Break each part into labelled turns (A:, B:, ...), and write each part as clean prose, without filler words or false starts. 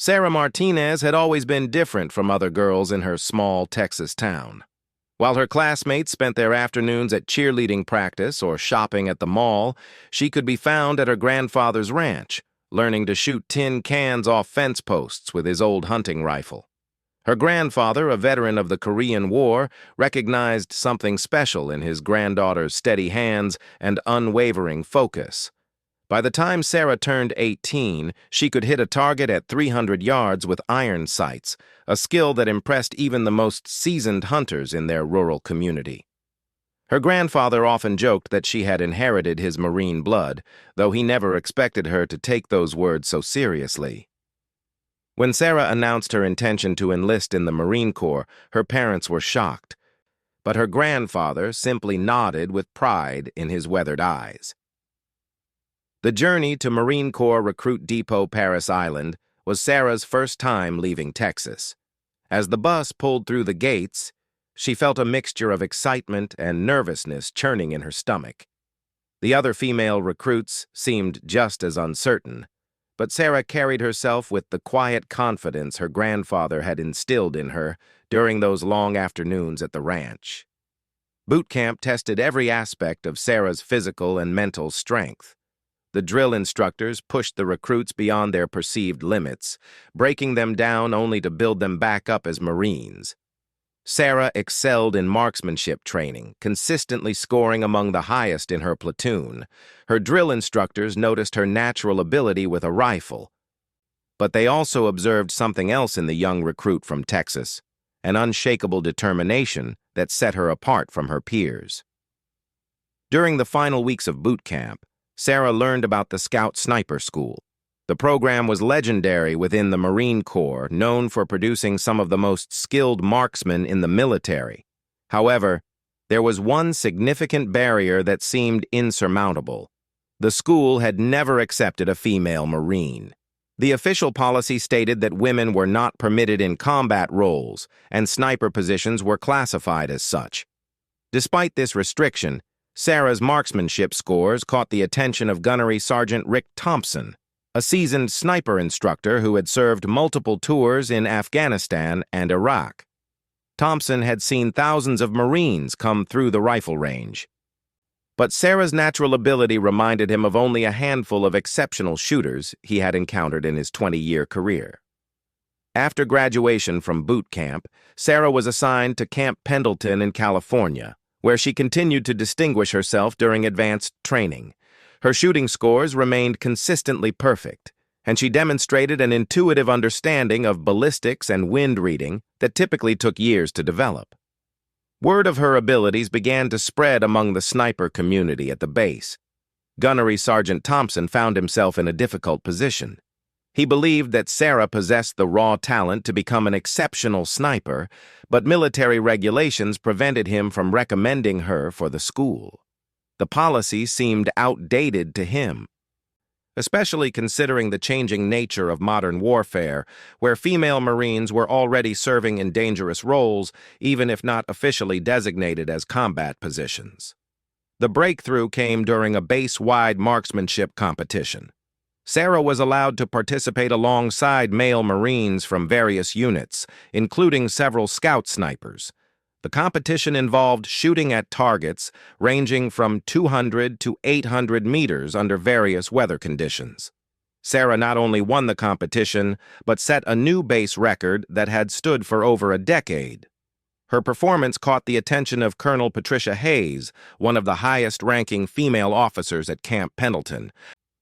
A: Sarah Martinez had always been different from other girls in her small Texas town. While her classmates spent their afternoons at cheerleading practice or shopping at the mall, she could be found at her grandfather's ranch, learning to shoot tin cans off fence posts with his old hunting rifle. Her grandfather, a veteran of the Korean War, recognized something special in his granddaughter's steady hands and unwavering focus. By the time Sarah turned 18, she could hit a target at 300 yards with iron sights, a skill that impressed even the most seasoned hunters in their rural community. Her grandfather often joked that she had inherited his Marine blood, though he never expected her to take those words so seriously. When Sarah announced her intention to enlist in the Marine Corps, her parents were shocked, but her grandfather simply nodded with pride in his weathered eyes. The journey to Marine Corps Recruit Depot Paris Island was Sarah's first time leaving Texas. As the bus pulled through the gates, she felt a mixture of excitement and nervousness churning in her stomach. The other female recruits seemed just as uncertain, but Sarah carried herself with the quiet confidence her grandfather had instilled in her during those long afternoons at the ranch. Boot camp tested every aspect of Sarah's physical and mental strength. The drill instructors pushed the recruits beyond their perceived limits, breaking them down only to build them back up as Marines. Sarah excelled in marksmanship training, consistently scoring among the highest in her platoon. Her drill instructors noticed her natural ability with a rifle. But they also observed something else in the young recruit from Texas, an unshakable determination that set her apart from her peers. During the final weeks of boot camp, Sarah learned about the Scout Sniper School. The program was legendary within the Marine Corps, known for producing some of the most skilled marksmen in the military. However, there was one significant barrier that seemed insurmountable. The school had never accepted a female Marine. The official policy stated that women were not permitted in combat roles, and sniper positions were classified as such. Despite this restriction, Sarah's marksmanship scores caught the attention of Gunnery Sergeant Rick Thompson, a seasoned sniper instructor who had served multiple tours in Afghanistan and Iraq. Thompson had seen thousands of Marines come through the rifle range. But Sarah's natural ability reminded him of only a handful of exceptional shooters he had encountered in his 20-year career. After graduation from boot camp, Sarah was assigned to Camp Pendleton in California, where she continued to distinguish herself during advanced training. Her shooting scores remained consistently perfect, and she demonstrated an intuitive understanding of ballistics and wind reading that typically took years to develop. Word of her abilities began to spread among the sniper community at the base. Gunnery Sergeant Thompson found himself in a difficult position. He believed that Sarah possessed the raw talent to become an exceptional sniper, but military regulations prevented him from recommending her for the school. The policy seemed outdated to him, especially considering the changing nature of modern warfare, where female Marines were already serving in dangerous roles, even if not officially designated as combat positions. The breakthrough came during a base-wide marksmanship competition. Sarah was allowed to participate alongside male Marines from various units, including several scout snipers. The competition involved shooting at targets ranging from 200 to 800 meters under various weather conditions. Sarah not only won the competition, but set a new base record that had stood for over a decade. Her performance caught the attention of Colonel Patricia Hayes, one of the highest-ranking female officers at Camp Pendleton.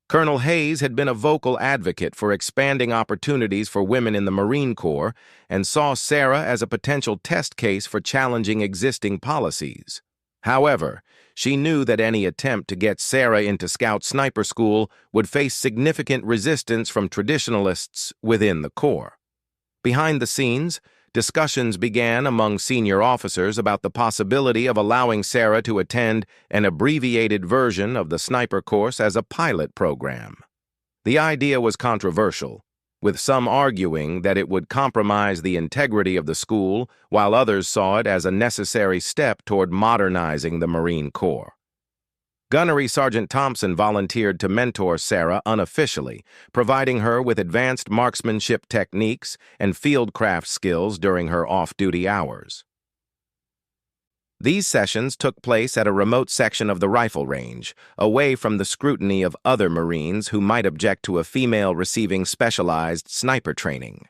A: Colonel Hayes had been a vocal advocate for expanding opportunities for women in the Marine Corps and saw Sarah as a potential test case for challenging existing policies. However, she knew that any attempt to get Sarah into Scout Sniper School would face significant resistance from traditionalists within the Corps. Behind the scenes, discussions began among senior officers about the possibility of allowing Sarah to attend an abbreviated version of the sniper course as a pilot program. The idea was controversial, with some arguing that it would compromise the integrity of the school, while others saw it as a necessary step toward modernizing the Marine Corps. Gunnery Sergeant Thompson volunteered to mentor Sarah unofficially, providing her with advanced marksmanship techniques and fieldcraft skills during her off-duty hours. These sessions took place at a remote section of the rifle range, away from the scrutiny of other Marines who might object to a female receiving specialized sniper training.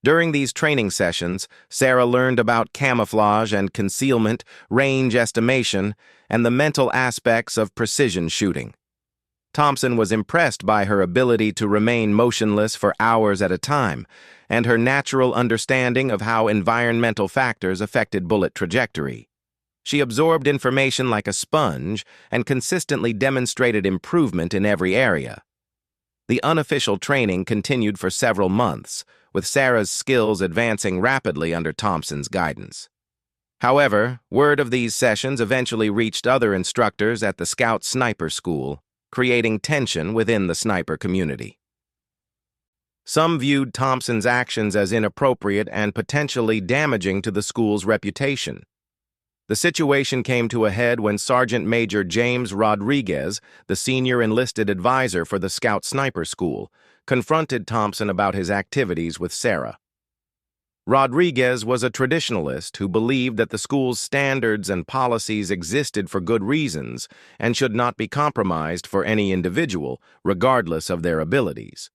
A: During these training sessions, Sarah learned about camouflage and concealment, range estimation, and the mental aspects of precision shooting. Thompson was impressed by her ability to remain motionless for hours at a time, and her natural understanding of how environmental factors affected bullet trajectory. She absorbed information like a sponge and consistently demonstrated improvement in every area. The unofficial training continued for several months, with Sarah's skills advancing rapidly under Thompson's guidance. However, word of these sessions eventually reached other instructors at the Scout Sniper School, creating tension within the sniper community. Some viewed Thompson's actions as inappropriate and potentially damaging to the school's reputation. The situation came to a head when Sergeant Major James Rodriguez, the senior enlisted advisor for the Scout Sniper School, confronted Thompson about his activities with Sarah. Rodriguez was a traditionalist who believed that the school's standards and policies existed for good reasons and should not be compromised for any individual, regardless of their abilities.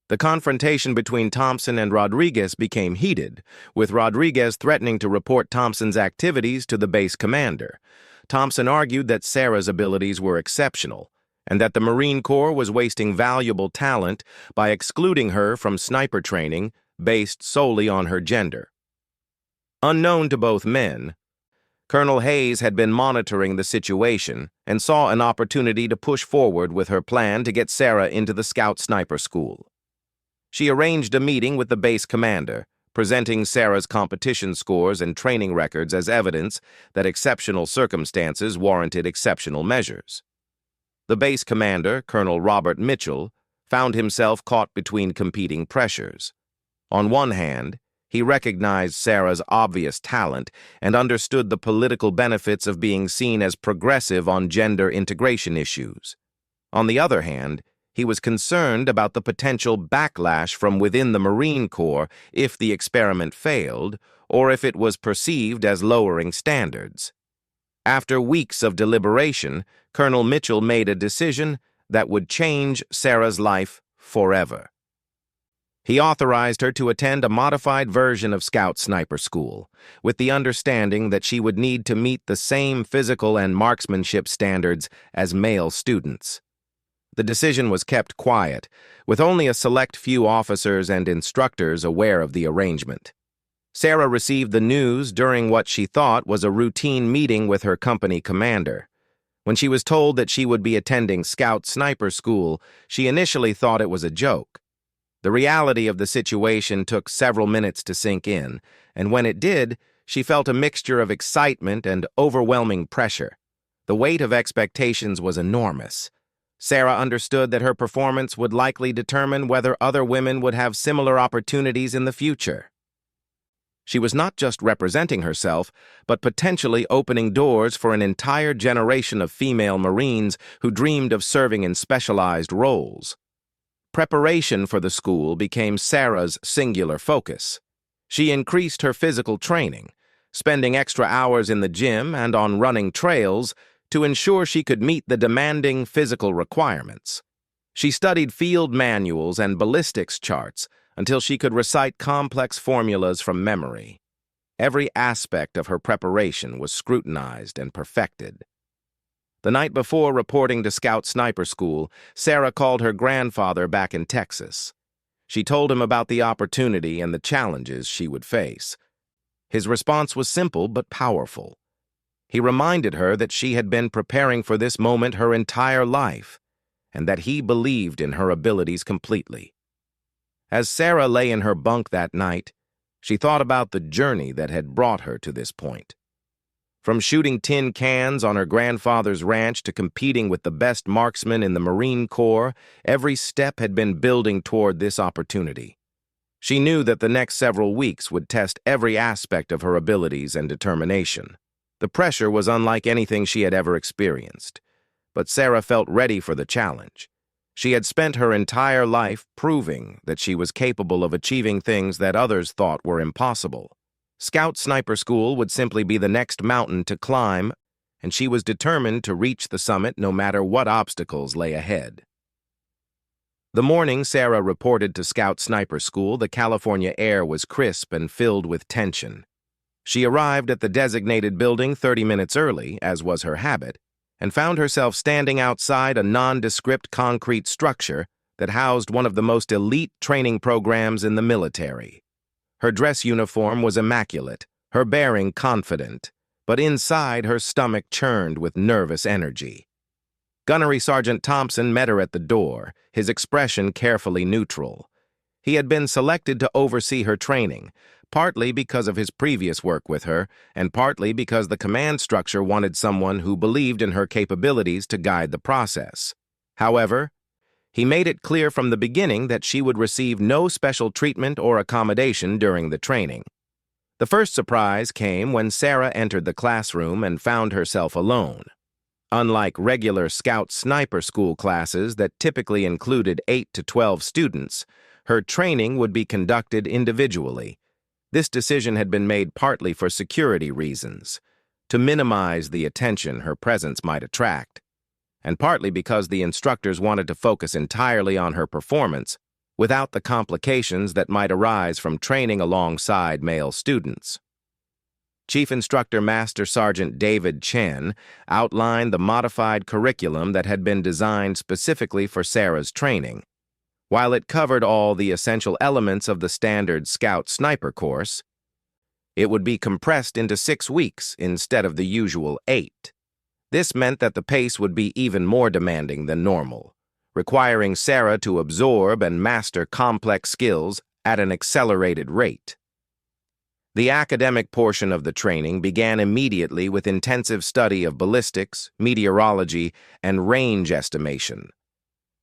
A: The confrontation between Thompson and Rodriguez became heated, with Rodriguez threatening to report Thompson's activities to the base commander. Thompson argued that Sarah's abilities were exceptional, and that the Marine Corps was wasting valuable talent by excluding her from sniper training based solely on her gender. Unknown to both men, Colonel Hayes had been monitoring the situation and saw an opportunity to push forward with her plan to get Sarah into the Scout Sniper School. She arranged a meeting with the base commander, presenting Sarah's competition scores and training records as evidence that exceptional circumstances warranted exceptional measures. The base commander, Colonel Robert Mitchell, found himself caught between competing pressures. On one hand, he recognized Sarah's obvious talent and understood the political benefits of being seen as progressive on gender integration issues. On the other hand, he was concerned about the potential backlash from within the Marine Corps if the experiment failed, or if it was perceived as lowering standards. After weeks of deliberation, Colonel Mitchell made a decision that would change Sarah's life forever. He authorized her to attend a modified version of Scout Sniper School, with the understanding that she would need to meet the same physical and marksmanship standards as male students. The decision was kept quiet, with only a select few officers and instructors aware of the arrangement. Sarah received the news during what she thought was a routine meeting with her company commander. When she was told that she would be attending Scout Sniper School, she initially thought it was a joke. The reality of the situation took several minutes to sink in, and when it did, she felt a mixture of excitement and overwhelming pressure. The weight of expectations was enormous. Sarah understood that her performance would likely determine whether other women would have similar opportunities in the future. She was not just representing herself, but potentially opening doors for an entire generation of female Marines who dreamed of serving in specialized roles. Preparation for the school became Sarah's singular focus. She increased her physical training, spending extra hours in the gym and on running trails to ensure she could meet the demanding physical requirements. She studied field manuals and ballistics charts until she could recite complex formulas from memory. Every aspect of her preparation was scrutinized and perfected. The night before reporting to Scout Sniper School, Sarah called her grandfather back in Texas. She told him about the opportunity and the challenges she would face. His response was simple but powerful. He reminded her that she had been preparing for this moment her entire life, and that he believed in her abilities completely. As Sarah lay in her bunk that night, she thought about the journey that had brought her to this point. From shooting tin cans on her grandfather's ranch to competing with the best marksmen in the Marine Corps, every step had been building toward this opportunity. She knew that the next several weeks would test every aspect of her abilities and determination. The pressure was unlike anything she had ever experienced. But Sarah felt ready for the challenge. She had spent her entire life proving that she was capable of achieving things that others thought were impossible. Scout Sniper School would simply be the next mountain to climb, and she was determined to reach the summit no matter what obstacles lay ahead. The morning Sarah reported to Scout Sniper School, the California air was crisp and filled with tension. She arrived at the designated building 30 minutes early, as was her habit, and found herself standing outside a nondescript concrete structure that housed one of the most elite training programs in the military. Her dress uniform was immaculate, her bearing confident, but inside her stomach churned with nervous energy. Gunnery Sergeant Thompson met her at the door, his expression carefully neutral. He had been selected to oversee her training, partly because of his previous work with her, and partly because the command structure wanted someone who believed in her capabilities to guide the process. However, he made it clear from the beginning that she would receive no special treatment or accommodation during the training. The first surprise came when Sarah entered the classroom and found herself alone. Unlike regular Scout Sniper School classes that typically included 8 to 12 students, her training would be conducted individually. This decision had been made partly for security reasons, to minimize the attention her presence might attract, and partly because the instructors wanted to focus entirely on her performance without the complications that might arise from training alongside male students. Chief Instructor Master Sergeant David Chen outlined the modified curriculum that had been designed specifically for Sarah's training. While it covered all the essential elements of the standard Scout Sniper course, it would be compressed into 6 weeks instead of the usual 8. This meant that the pace would be even more demanding than normal, requiring Sarah to absorb and master complex skills at an accelerated rate. The academic portion of the training began immediately with intensive study of ballistics, meteorology, and range estimation.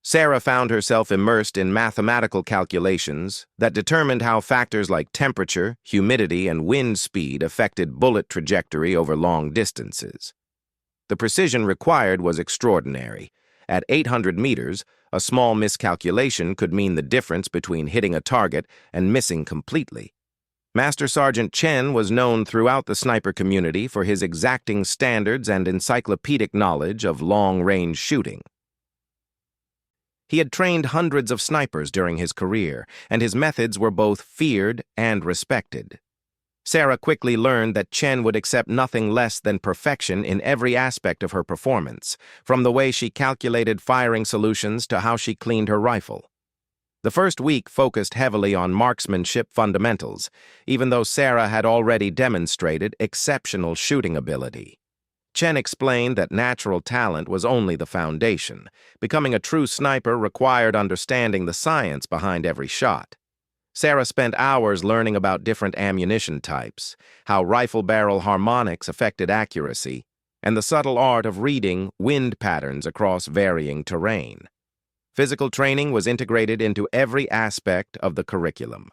A: Sarah found herself immersed in mathematical calculations that determined how factors like temperature, humidity, and wind speed affected bullet trajectory over long distances. The precision required was extraordinary. At 800 meters, a small miscalculation could mean the difference between hitting a target and missing completely. Master Sergeant Chen was known throughout the sniper community for his exacting standards and encyclopedic knowledge of long-range shooting. He had trained hundreds of snipers during his career, and his methods were both feared and respected. Sarah quickly learned that Chen would accept nothing less than perfection in every aspect of her performance, from the way she calculated firing solutions to how she cleaned her rifle. The first week focused heavily on marksmanship fundamentals, even though Sarah had already demonstrated exceptional shooting ability. Chen explained that natural talent was only the foundation. Becoming a true sniper required understanding the science behind every shot. Sarah spent hours learning about different ammunition types, how rifle barrel harmonics affected accuracy, and the subtle art of reading wind patterns across varying terrain. Physical training was integrated into every aspect of the curriculum.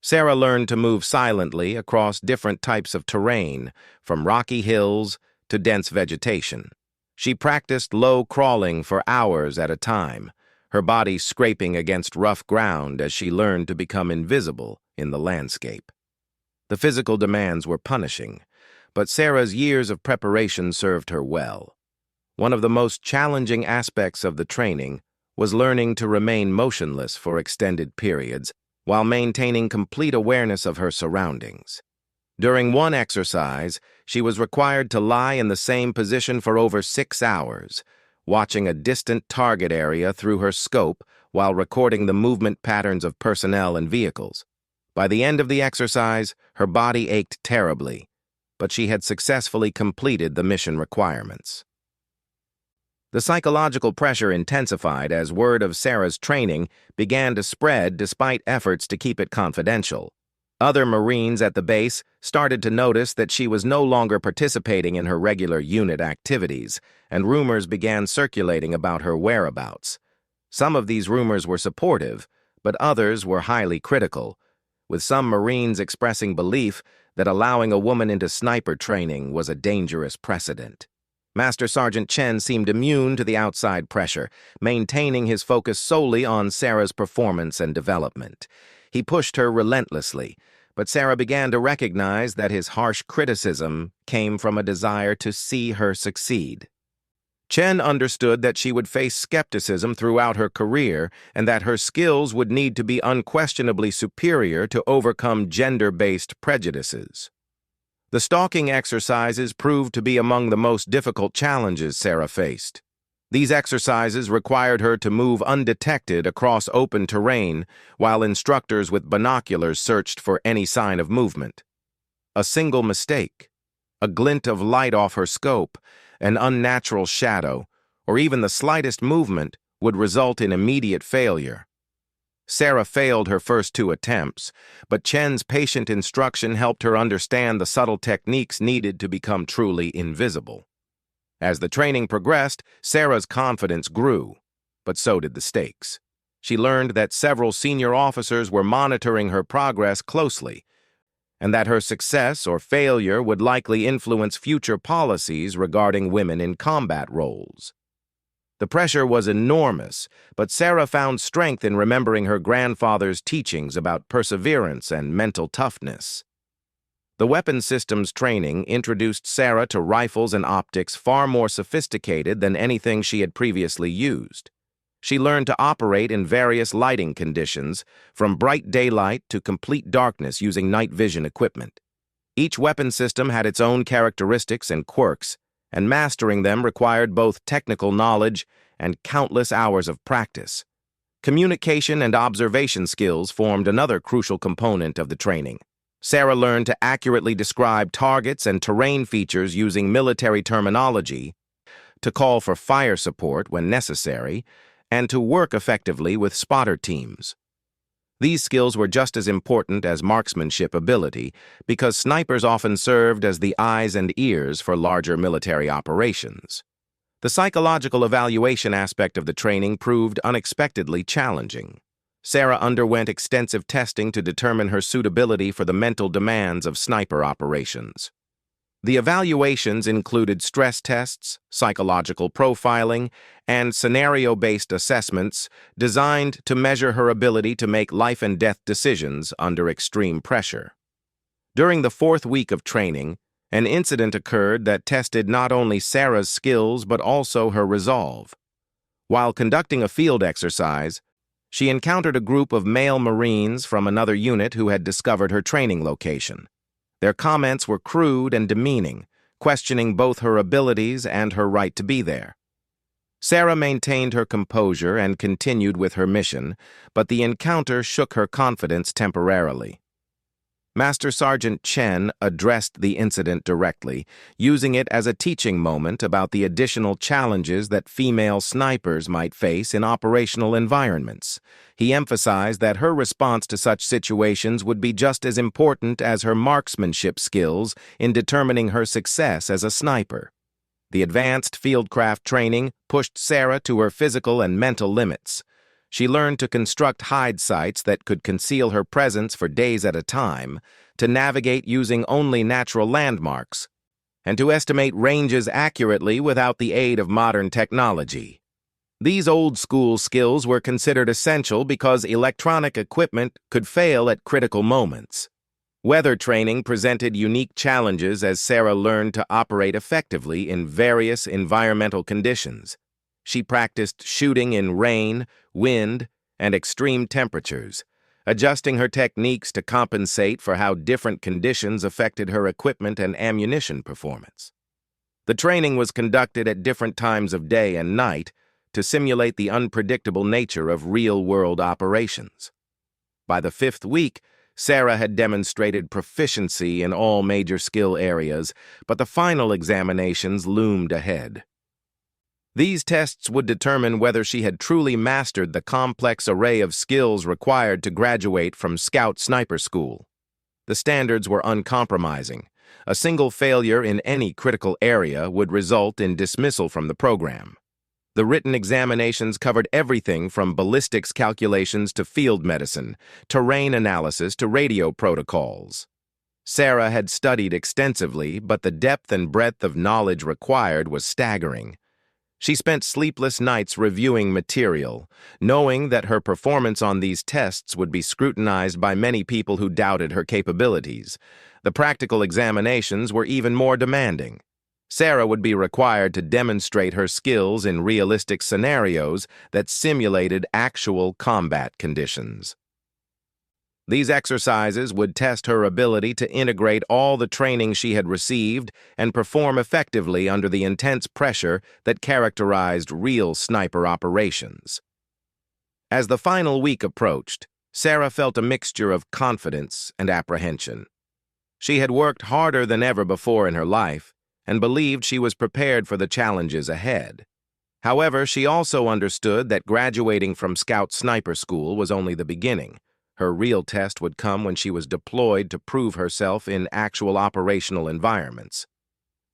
A: Sarah learned to move silently across different types of terrain, from rocky hills to dense vegetation. She practiced low crawling for hours at a time, her body scraping against rough ground as she learned to become invisible in the landscape. The physical demands were punishing, but Sarah's years of preparation served her well. One of the most challenging aspects of the training was learning to remain motionless for extended periods while maintaining complete awareness of her surroundings. During one exercise, she was required to lie in the same position for over 6 hours, watching a distant target area through her scope while recording the movement patterns of personnel and vehicles. By the end of the exercise, her body ached terribly, but she had successfully completed the mission requirements. The psychological pressure intensified as word of Sarah's training began to spread despite efforts to keep it confidential. Other Marines at the base started to notice that she was no longer participating in her regular unit activities, and rumors began circulating about her whereabouts. Some of these rumors were supportive, but others were highly critical, with some Marines expressing belief that allowing a woman into sniper training was a dangerous precedent. Master Sergeant Chen seemed immune to the outside pressure, maintaining his focus solely on Sarah's performance and development. He pushed her relentlessly, but Sarah began to recognize that his harsh criticism came from a desire to see her succeed. Chen understood that she would face skepticism throughout her career and that her skills would need to be unquestionably superior to overcome gender-based prejudices. The stalking exercises proved to be among the most difficult challenges Sarah faced. These exercises required her to move undetected across open terrain while instructors with binoculars searched for any sign of movement. A single mistake, a glint of light off her scope, an unnatural shadow, or even the slightest movement would result in immediate failure. Sarah failed her first 2 attempts, but Chen's patient instruction helped her understand the subtle techniques needed to become truly invisible. As the training progressed, Sarah's confidence grew, but so did the stakes. She learned that several senior officers were monitoring her progress closely, and that her success or failure would likely influence future policies regarding women in combat roles. The pressure was enormous, but Sarah found strength in remembering her grandfather's teachings about perseverance and mental toughness. The weapon systems training introduced Sarah to rifles and optics far more sophisticated than anything she had previously used. She learned to operate in various lighting conditions, from bright daylight to complete darkness using night vision equipment. Each weapon system had its own characteristics and quirks, and mastering them required both technical knowledge and countless hours of practice. Communication and observation skills formed another crucial component of the training. Sarah learned to accurately describe targets and terrain features using military terminology, to call for fire support when necessary, and to work effectively with spotter teams. These skills were just as important as marksmanship ability because snipers often served as the eyes and ears for larger military operations. The psychological evaluation aspect of the training proved unexpectedly challenging. Sarah underwent extensive testing to determine her suitability for the mental demands of sniper operations. The evaluations included stress tests, psychological profiling, and scenario-based assessments designed to measure her ability to make life-and-death decisions under extreme pressure. During the 4th week of training, an incident occurred that tested not only Sarah's skills but also her resolve. While conducting a field exercise, she encountered a group of male Marines from another unit who had discovered her training location. Their comments were crude and demeaning, questioning both her abilities and her right to be there. Sarah maintained her composure and continued with her mission, but the encounter shook her confidence temporarily. Master Sergeant Chen addressed the incident directly, using it as a teaching moment about the additional challenges that female snipers might face in operational environments. He emphasized that her response to such situations would be just as important as her marksmanship skills in determining her success as a sniper. The advanced fieldcraft training pushed Sarah to her physical and mental limits. She learned to construct hide sites that could conceal her presence for days at a time, to navigate using only natural landmarks, and to estimate ranges accurately without the aid of modern technology. These old-school skills were considered essential because electronic equipment could fail at critical moments. Weather training presented unique challenges as Sarah learned to operate effectively in various environmental conditions. She practiced shooting in rain, wind, and extreme temperatures, adjusting her techniques to compensate for how different conditions affected her equipment and ammunition performance. The training was conducted at different times of day and night to simulate the unpredictable nature of real-world operations. By the 5th week, Sarah had demonstrated proficiency in all major skill areas, but the final examinations loomed ahead. These tests would determine whether she had truly mastered the complex array of skills required to graduate from Scout Sniper School. The standards were uncompromising. A single failure in any critical area would result in dismissal from the program. The written examinations covered everything from ballistics calculations to field medicine, terrain analysis to radio protocols. Sarah had studied extensively, but the depth and breadth of knowledge required was staggering. She spent sleepless nights reviewing material, knowing that her performance on these tests would be scrutinized by many people who doubted her capabilities. The practical examinations were even more demanding. Sarah would be required to demonstrate her skills in realistic scenarios that simulated actual combat conditions. These exercises would test her ability to integrate all the training she had received and perform effectively under the intense pressure that characterized real sniper operations. As the final week approached, Sarah felt a mixture of confidence and apprehension. She had worked harder than ever before in her life and believed she was prepared for the challenges ahead. However, she also understood that graduating from Scout Sniper School was only the beginning. Her real test would come when she was deployed to prove herself in actual operational environments.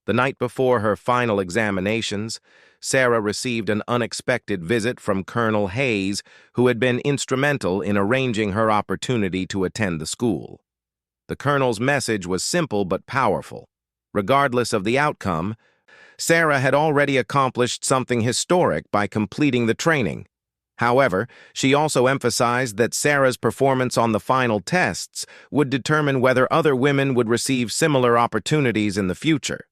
A: The night before her final examinations, Sarah received an unexpected visit from Colonel Hayes, who had been instrumental in arranging her opportunity to attend the school. The colonel's message was simple but powerful. Regardless of the outcome, Sarah had already accomplished something historic by completing the training. However, she also emphasized that Sarah's performance on the final tests would determine whether other women would receive similar opportunities in the future.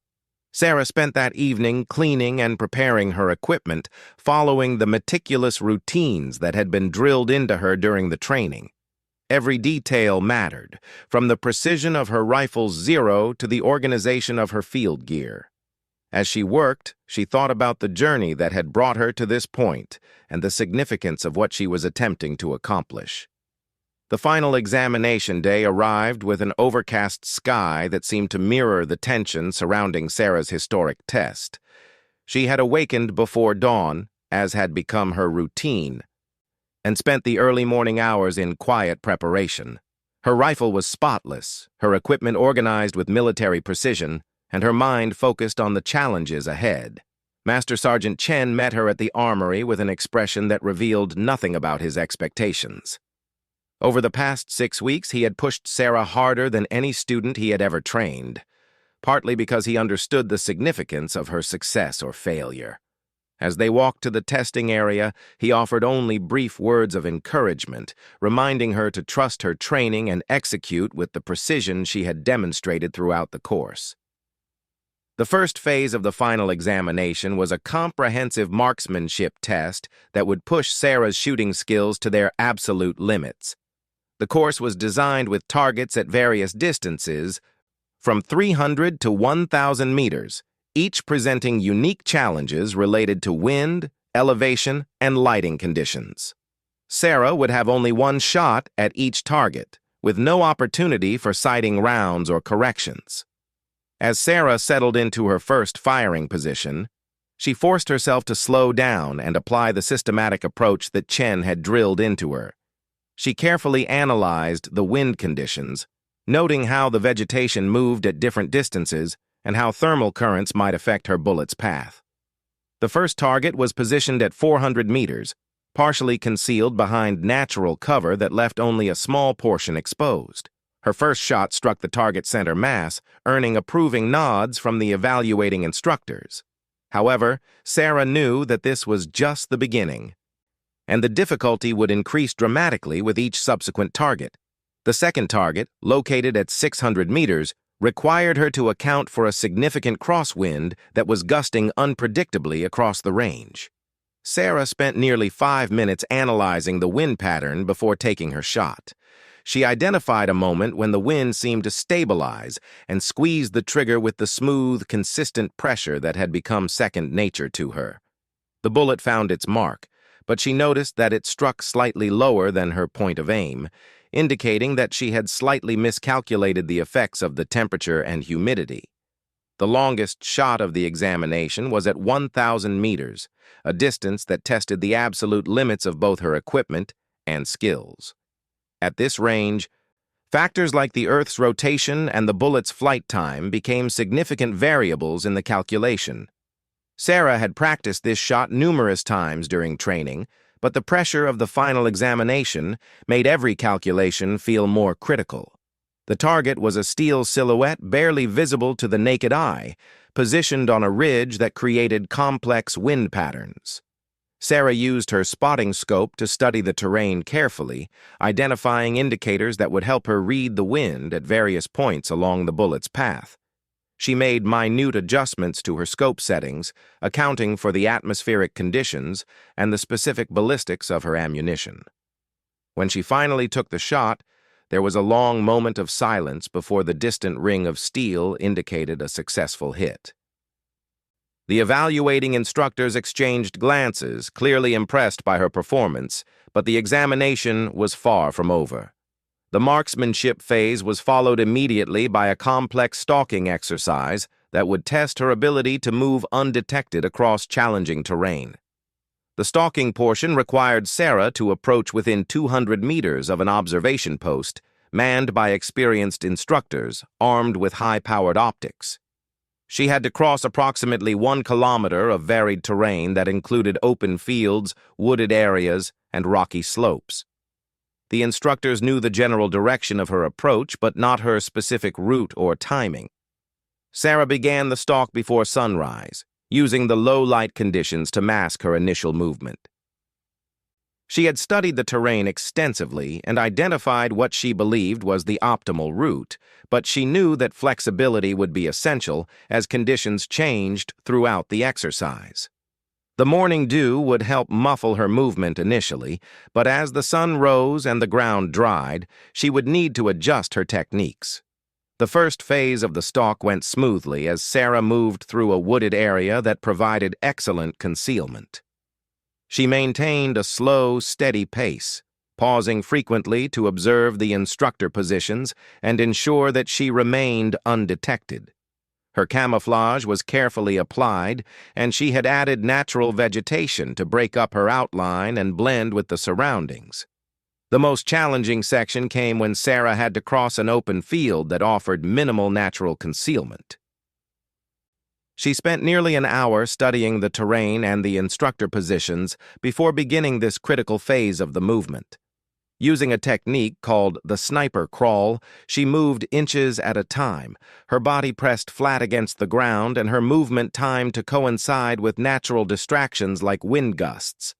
A: Sarah spent that evening cleaning and preparing her equipment, following the meticulous routines that had been drilled into her during the training. Every detail mattered, from the precision of her rifle's zero to the organization of her field gear. As she worked, she thought about the journey that had brought her to this point and the significance of what she was attempting to accomplish. The final examination day arrived with an overcast sky that seemed to mirror the tension surrounding Sarah's historic test. She had awakened before dawn, as had become her routine, and spent the early morning hours in quiet preparation. Her rifle was spotless, her equipment organized with military precision, and her mind focused on the challenges ahead. Master Sergeant Chen met her at the armory with an expression that revealed nothing about his expectations. Over the past 6 weeks, he had pushed Sarah harder than any student he had ever trained, partly because he understood the significance of her success or failure. As they walked to the testing area, he offered only brief words of encouragement, reminding her to trust her training and execute with the precision she had demonstrated throughout the course. The first phase of the final examination was a comprehensive marksmanship test that would push Sarah's shooting skills to their absolute limits. The course was designed with targets at various distances, from 300 to 1,000 meters, each presenting unique challenges related to wind, elevation, and lighting conditions. Sarah would have only one shot at each target, with no opportunity for sighting rounds or corrections. As Sarah settled into her first firing position, she forced herself to slow down and apply the systematic approach that Chen had drilled into her. She carefully analyzed the wind conditions, noting how the vegetation moved at different distances and how thermal currents might affect her bullet's path. The first target was positioned at 400 meters, partially concealed behind natural cover that left only a small portion exposed. Her first shot struck the target center mass, earning approving nods from the evaluating instructors. However, Sarah knew that this was just the beginning, and the difficulty would increase dramatically with each subsequent target. The second target, located at 600 meters, required her to account for a significant crosswind that was gusting unpredictably across the range. Sarah spent nearly 5 minutes analyzing the wind pattern before taking her shot. She identified a moment when the wind seemed to stabilize and squeezed the trigger with the smooth, consistent pressure that had become second nature to her. The bullet found its mark, but she noticed that it struck slightly lower than her point of aim, indicating that she had slightly miscalculated the effects of the temperature and humidity. The longest shot of the examination was at 1,000 meters, a distance that tested the absolute limits of both her equipment and skills. At this range, factors like the Earth's rotation and the bullet's flight time became significant variables in the calculation. Sarah had practiced this shot numerous times during training, but the pressure of the final examination made every calculation feel more critical. The target was a steel silhouette barely visible to the naked eye, positioned on a ridge that created complex wind patterns. Sarah used her spotting scope to study the terrain carefully, identifying indicators that would help her read the wind at various points along the bullet's path. She made minute adjustments to her scope settings, accounting for the atmospheric conditions and the specific ballistics of her ammunition. When she finally took the shot, there was a long moment of silence before the distant ring of steel indicated a successful hit. The evaluating instructors exchanged glances, clearly impressed by her performance, but the examination was far from over. The marksmanship phase was followed immediately by a complex stalking exercise that would test her ability to move undetected across challenging terrain. The stalking portion required Sarah to approach within 200 meters of an observation post, manned by experienced instructors, armed with high-powered optics. She had to cross approximately 1 kilometer of varied terrain that included open fields, wooded areas, and rocky slopes. The instructors knew the general direction of her approach, but not her specific route or timing. Sarah began the stalk before sunrise, using the low light conditions to mask her initial movement. She had studied the terrain extensively and identified what she believed was the optimal route, but she knew that flexibility would be essential as conditions changed throughout the exercise. The morning dew would help muffle her movement initially, but as the sun rose and the ground dried, she would need to adjust her techniques. The first phase of the stalk went smoothly as Sarah moved through a wooded area that provided excellent concealment. She maintained a slow, steady pace, pausing frequently to observe the instructor positions and ensure that she remained undetected. Her camouflage was carefully applied, and she had added natural vegetation to break up her outline and blend with the surroundings. The most challenging section came when Sarah had to cross an open field that offered minimal natural concealment. She spent nearly an hour studying the terrain and the instructor positions before beginning this critical phase of the movement. Using a technique called the sniper crawl, she moved inches at a time, her body pressed flat against the ground and her movement timed to coincide with natural distractions like wind gusts.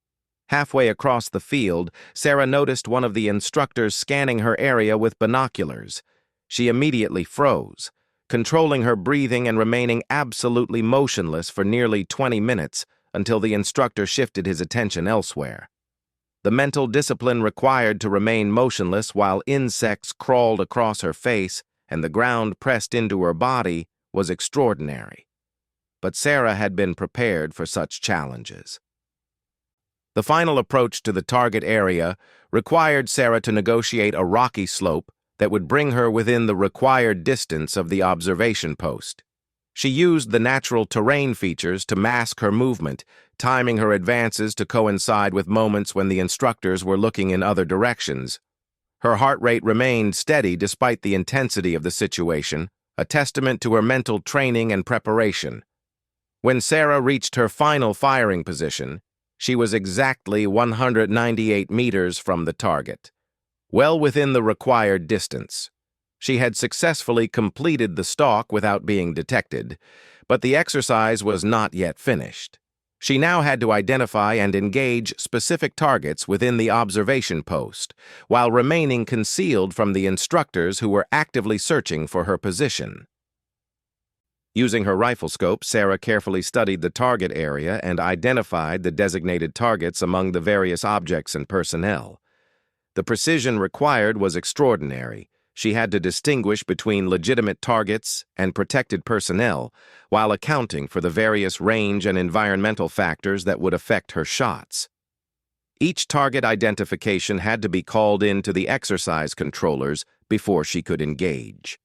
A: Halfway across the field, Sarah noticed one of the instructors scanning her area with binoculars. She immediately froze, controlling her breathing and remaining absolutely motionless for nearly 20 minutes until the instructor shifted his attention elsewhere. The mental discipline required to remain motionless while insects crawled across her face and the ground pressed into her body was extraordinary. But Sarah had been prepared for such challenges. The final approach to the target area required Sarah to negotiate a rocky slope that would bring her within the required distance of the observation post. She used the natural terrain features to mask her movement, timing her advances to coincide with moments when the instructors were looking in other directions. Her heart rate remained steady despite the intensity of the situation, a testament to her mental training and preparation. When Sarah reached her final firing position, she was exactly 198 meters from the target, well within the required distance. She had successfully completed the stalk without being detected, but the exercise was not yet finished. She now had to identify and engage specific targets within the observation post, while remaining concealed from the instructors who were actively searching for her position. Using her rifle scope, Sarah carefully studied the target area and identified the designated targets among the various objects and personnel. The precision required was extraordinary. She had to distinguish between legitimate targets and protected personnel while accounting for the various range and environmental factors that would affect her shots. Each target identification had to be called in to the exercise controllers before she could engage.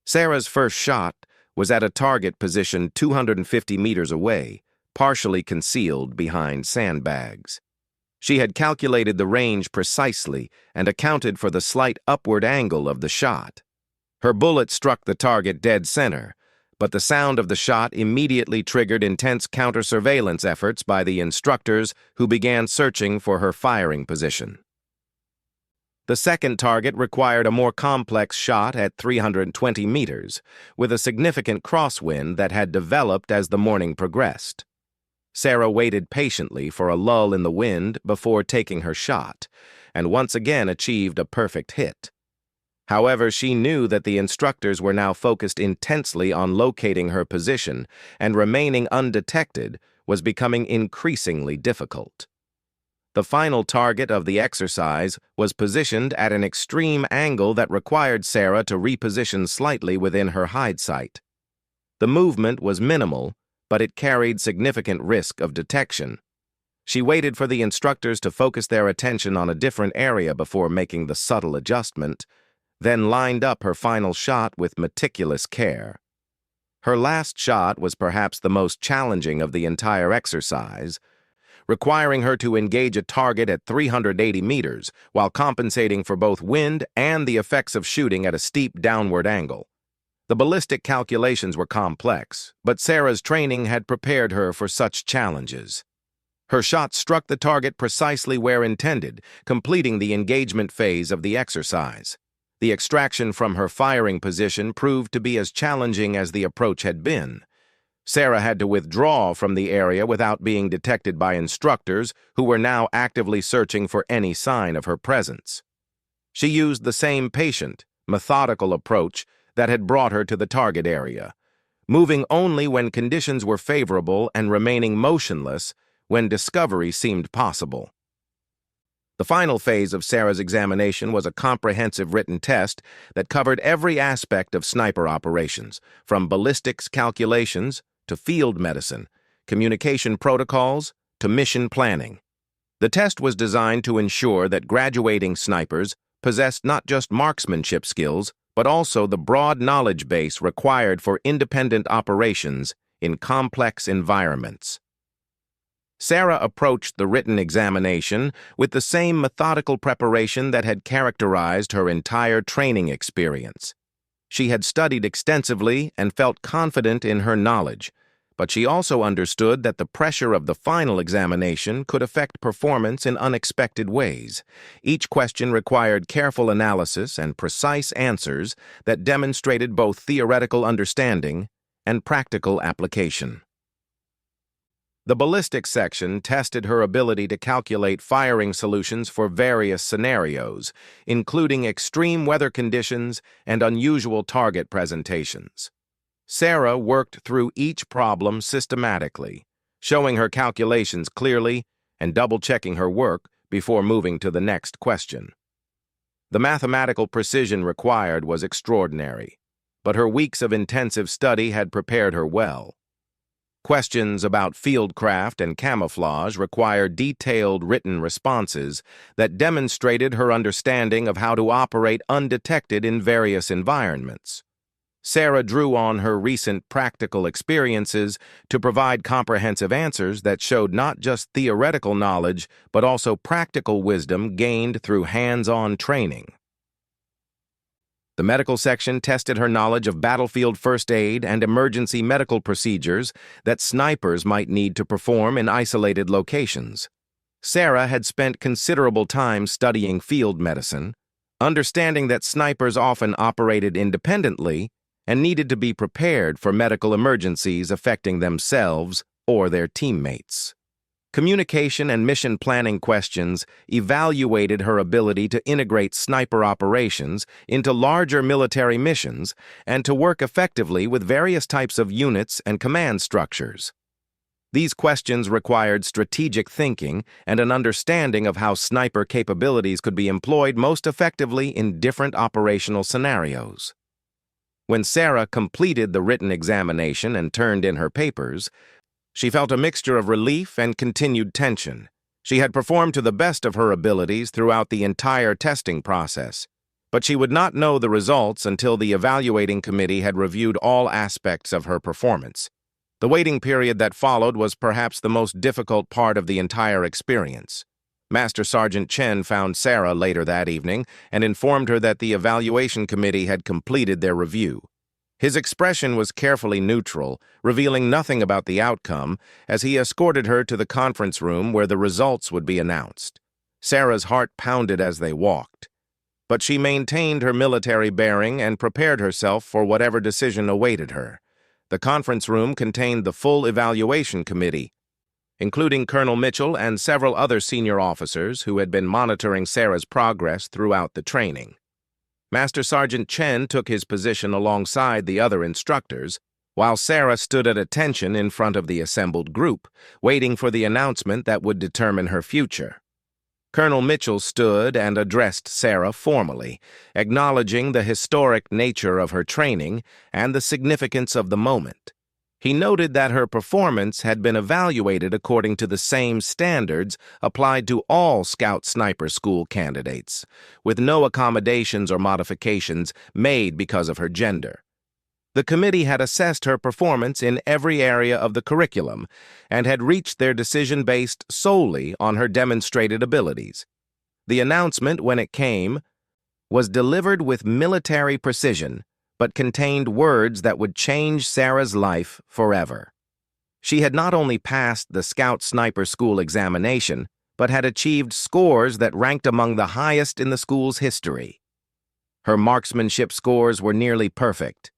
A: Sarah's first shot was at a target positioned 250 meters away, partially concealed behind sandbags. She had calculated the range precisely and accounted for the slight upward angle of the shot. Her bullet struck the target dead center, but the sound of the shot immediately triggered intense counter-surveillance efforts by the instructors who began searching for her firing position. The second target required a more complex shot at 320 meters, with a significant crosswind that had developed as the morning progressed. Sarah waited patiently for a lull in the wind before taking her shot, and once again achieved a perfect hit. However, she knew that the instructors were now focused intensely on locating her position, and remaining undetected was becoming increasingly difficult. The final target of the exercise was positioned at an extreme angle that required Sarah to reposition slightly within her hide sight. The movement was minimal, but it carried significant risk of detection. She waited for the instructors to focus their attention on a different area before making the subtle adjustment, then lined up her final shot with meticulous care. Her last shot was perhaps the most challenging of the entire exercise, requiring her to engage a target at 380 meters while compensating for both wind and the effects of shooting at a steep downward angle. The ballistic calculations were complex, but Sarah's training had prepared her for such challenges. Her shot struck the target precisely where intended, completing the engagement phase of the exercise. The extraction from her firing position proved to be as challenging as the approach had been. Sarah had to withdraw from the area without being detected by instructors who were now actively searching for any sign of her presence. She used the same patient, methodical approach that had brought her to the target area, moving only when conditions were favorable and remaining motionless when discovery seemed possible. The final phase of Sarah's examination was a comprehensive written test that covered every aspect of sniper operations, from ballistics calculations to field medicine, communication protocols to mission planning. The test was designed to ensure that graduating snipers possessed not just marksmanship skills, but also the broad knowledge base required for independent operations in complex environments. Sarah approached the written examination with the same methodical preparation that had characterized her entire training experience. She had studied extensively and felt confident in her knowledge, but she also understood that the pressure of the final examination could affect performance in unexpected ways. Each question required careful analysis and precise answers that demonstrated both theoretical understanding and practical application. The ballistics section tested her ability to calculate firing solutions for various scenarios, including extreme weather conditions and unusual target presentations. Sarah worked through each problem systematically, showing her calculations clearly and double-checking her work before moving to the next question. The mathematical precision required was extraordinary, but her weeks of intensive study had prepared her well. Questions about fieldcraft and camouflage required detailed written responses that demonstrated her understanding of how to operate undetected in various environments. Sarah drew on her recent practical experiences to provide comprehensive answers that showed not just theoretical knowledge, but also practical wisdom gained through hands-on training. The medical section tested her knowledge of battlefield first aid and emergency medical procedures that snipers might need to perform in isolated locations. Sarah had spent considerable time studying field medicine, understanding that snipers often operated independently and needed to be prepared for medical emergencies affecting themselves or their teammates. Communication and mission planning questions evaluated her ability to integrate sniper operations into larger military missions and to work effectively with various types of units and command structures. These questions required strategic thinking and an understanding of how sniper capabilities could be employed most effectively in different operational scenarios. When Sarah completed the written examination and turned in her papers, she felt a mixture of relief and continued tension. She had performed to the best of her abilities throughout the entire testing process, but she would not know the results until the evaluating committee had reviewed all aspects of her performance. The waiting period that followed was perhaps the most difficult part of the entire experience. Master Sergeant Chen found Sarah later that evening and informed her that the evaluation committee had completed their review. His expression was carefully neutral, revealing nothing about the outcome, as he escorted her to the conference room where the results would be announced. Sarah's heart pounded as they walked. but she maintained her military bearing and prepared herself for whatever decision awaited her. The conference room contained the full evaluation committee, including Colonel Mitchell and several other senior officers who had been monitoring Sarah's progress throughout the training. Master Sergeant Chen took his position alongside the other instructors, while Sarah stood at attention in front of the assembled group, waiting for the announcement that would determine her future. Colonel Mitchell stood and addressed Sarah formally, acknowledging the historic nature of her training and the significance of the moment. He noted that her performance had been evaluated according to the same standards applied to all Scout Sniper School candidates, with no accommodations or modifications made because of her gender. The committee had assessed her performance in every area of the curriculum and had reached their decision based solely on her demonstrated abilities. The announcement, when it came, was delivered with military precision, but contained words that would change Sarah's life forever. She had not only passed the Scout Sniper School examination, but had achieved scores that ranked among the highest in the school's history. Her marksmanship scores were nearly perfect.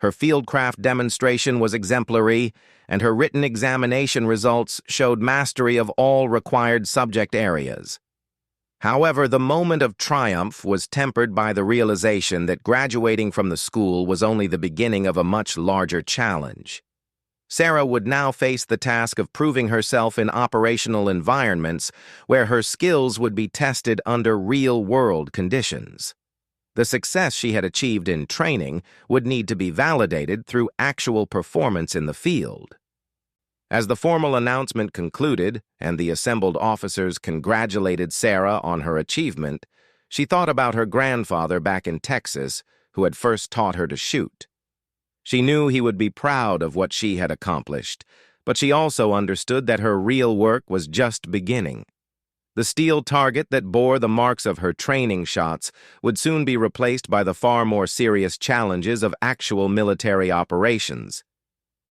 A: Her fieldcraft demonstration was exemplary, and her written examination results showed mastery of all required subject areas. However, the moment of triumph was tempered by the realization that graduating from the school was only the beginning of a much larger challenge. Sarah would now face the task of proving herself in operational environments where her skills would be tested under real-world conditions. The success she had achieved in training would need to be validated through actual performance in the field. As the formal announcement concluded and the assembled officers congratulated Sarah on her achievement, she thought about her grandfather back in Texas, who had first taught her to shoot. She knew he would be proud of what she had accomplished, but she also understood that her real work was just beginning. The steel target that bore the marks of her training shots would soon be replaced by the far more serious challenges of actual military operations.